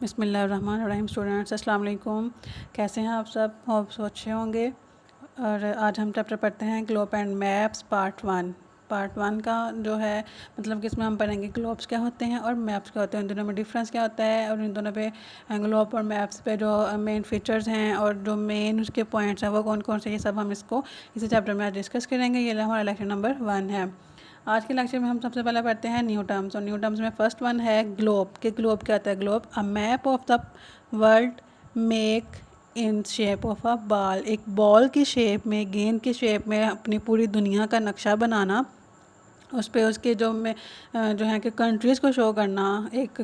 बिस्मिल्लाहिर्रहमानिर्रहीम। स्टूडेंट्स अस्सलाम वालेकुम। कैसे हैं आप सब? होप अच्छे होंगे। और आज हम चैप्टर पढ़ते हैं globe and maps part one का जो है मतलब कि इसमें हम पढ़ेंगे ग्लोब्स क्या होते हैं और मैप्स क्या होते हैं, इन दोनों में डिफरेंस क्या होता है और इन दोनों पे ग्लोब और मैप्स पे जो मेन फीचर्स हैं और जो मेन उसके पॉइंट्स हैं वो कौन कौन से, ये सब हम इसको इसी चैप्टर में आज डिस्कस करेंगे। ये हमारा लेक्चर नंबर 1 है। आज के लेक्चर में हम सबसे पहले पढ़ते हैं न्यू टर्म्स, और न्यू टर्म्स में फर्स्ट वन है ग्लोब। कि ग्लोब क्या होता है? Globe a map of the world make in shape of a ball. एक बॉल की शेप में, गेंद की शेप में अपनी पूरी दुनिया का नक्शा बनाना, उस पर उसके जो है कि कंट्रीज़ को शो करना। एक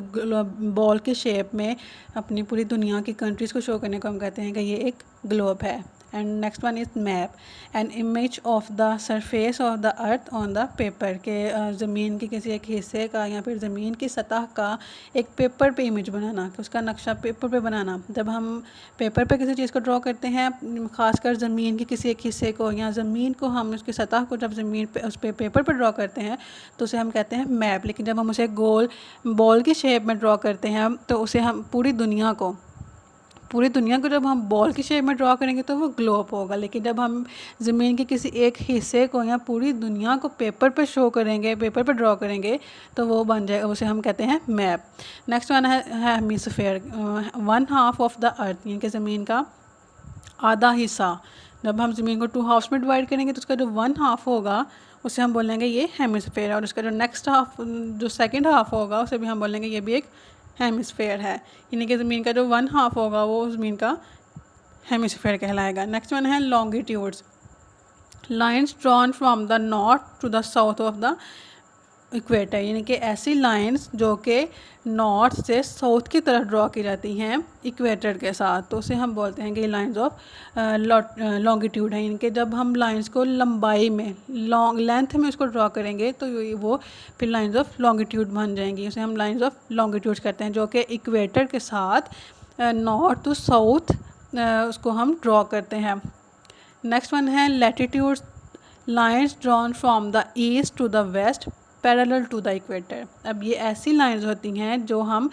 बॉल की शेप में अपनी पूरी दुनिया की कंट्रीज़ को शो करने को हम कहते हैं कि ये एक ग्लोब है। And next one is map, an image of the surface of the earth on the paper. के ज़मीन के किसी एक हिस्से का या फिर ज़मीन की सतह का एक पेपर पे इमेज बनाना, कि उसका नक्शा पेपर पे बनाना। जब हम पेपर पे किसी चीज़ को ड्रॉ करते हैं, ख़ासकर ज़मीन के किसी एक हिस्से को या ज़मीन को, हम उसकी सतह को जब ज़मीन पे उस पर पेपर पर ड्रॉ करते हैं तो उसे हम कहते हैं मैप। लेकिन जब हम उसे गोल बॉल की शेप में ड्रॉ करते हैं तो उसे हम पूरी दुनिया को जब हम बॉल की शेप में ड्रॉ करेंगे तो वो ग्लोब होगा। लेकिन जब हम ज़मीन के किसी एक हिस्से को या पूरी दुनिया को पेपर पे शो करेंगे, पेपर पे ड्रॉ करेंगे, तो वो बन जाएगा, उसे हम कहते हैं मैप। नेक्स्ट वन है hemisphere, one half of the earth, यानी कि ज़मीन का आधा हिस्सा। जब हम ज़मीन को 2 हाफ्स में डिवाइड करेंगे तो उसका जो 1 हाफ होगा उसे हम बोलेंगे ये हेमिस्फीयर है, और उसका जो नेक्स्ट हाफ, जो सेकंड हाफ होगा, उसे भी हम बोलेंगे ये भी एक हेमिस्फीयर है। यानी कि ज़मीन का जो 1 हाफ होगा वो ज़मीन का हेमिस्फीयर कहलाएगा। नेक्स्ट वन है longitudes, lines drawn from the north to the south of the equator. यानी कि ऐसी लाइंस जो कि नॉर्थ से साउथ की तरफ ड्रॉ की जाती हैं इक्वेटर के साथ, तो उसे हम बोलते हैं कि लाइंस ऑफ लॉन्गिट्यूड है। यानी कि जब हम लाइंस को लंबाई में, लेंथ में उसको ड्रॉ करेंगे तो वो फिर लाइंस ऑफ लॉन्गिट्यूड बन जाएंगी। उसे हम लाइंस ऑफ लॉन्गिट्यूड करते हैं, जो कि इक्वेटर के साथ नॉर्थ टू साउथ उसको हम ड्रॉ करते हैं। नेक्स्ट वन है latitudes, lines drawn from the east to the west parallel to the equator. अब ये ऐसी लाइंस होती हैं जो हम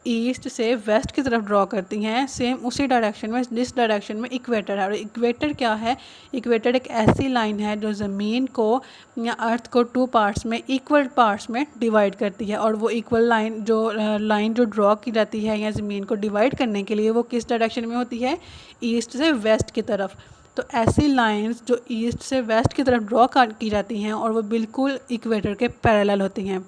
ईस्ट से वेस्ट की तरफ ड्रॉ करती हैं, सेम उसी डायरेक्शन में जिस डायरेक्शन में इक्वेटर है। और इक्वेटर क्या है? इक्वेटर एक ऐसी लाइन है जो ज़मीन को या अर्थ को 2 पार्ट्स में, इक्वल पार्ट्स में डिवाइड करती है। और वो इक्वल लाइन जो ड्रॉ की जाती है या ज़मीन को डिवाइड करने के लिए, वो किस डायरेक्शन में होती है? ईस्ट से वेस्ट की तरफ। तो ऐसी लाइंस जो ईस्ट से वेस्ट की तरफ ड्रॉ की जाती हैं और वो बिल्कुल इक्वेटर के पैरेलल होती हैं।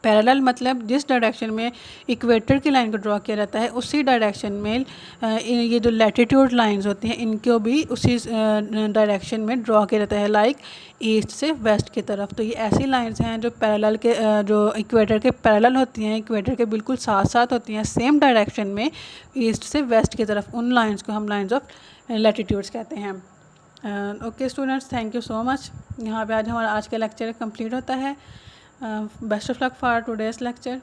पैरेलल मतलब जिस डायरेक्शन में इक्वेटर की लाइन को ड्रॉ किया जाता है उसी डायरेक्शन में ये जो लैटिट्यूड लाइंस होती हैं इनको भी उसी डायरेक्शन में ड्रॉ किया जाता है, लाइक ईस्ट से वेस्ट की तरफ। तो ये ऐसी लाइंस हैं जो पैरेलल के जो इक्वेटर के पैरेलल होती हैं, इक्वेटर के बिल्कुल साथ साथ होती हैं, सेम डायरेक्शन में ईस्ट से वेस्ट की तरफ। उन लाइंस को हम लाइंस ऑफ लैटिट्यूड्स कहते हैं। Okay students, thank you so much. यहाँ पे आज हमारा आज का लेक्चर कंप्लीट होता है। Best of luck for today's lecture.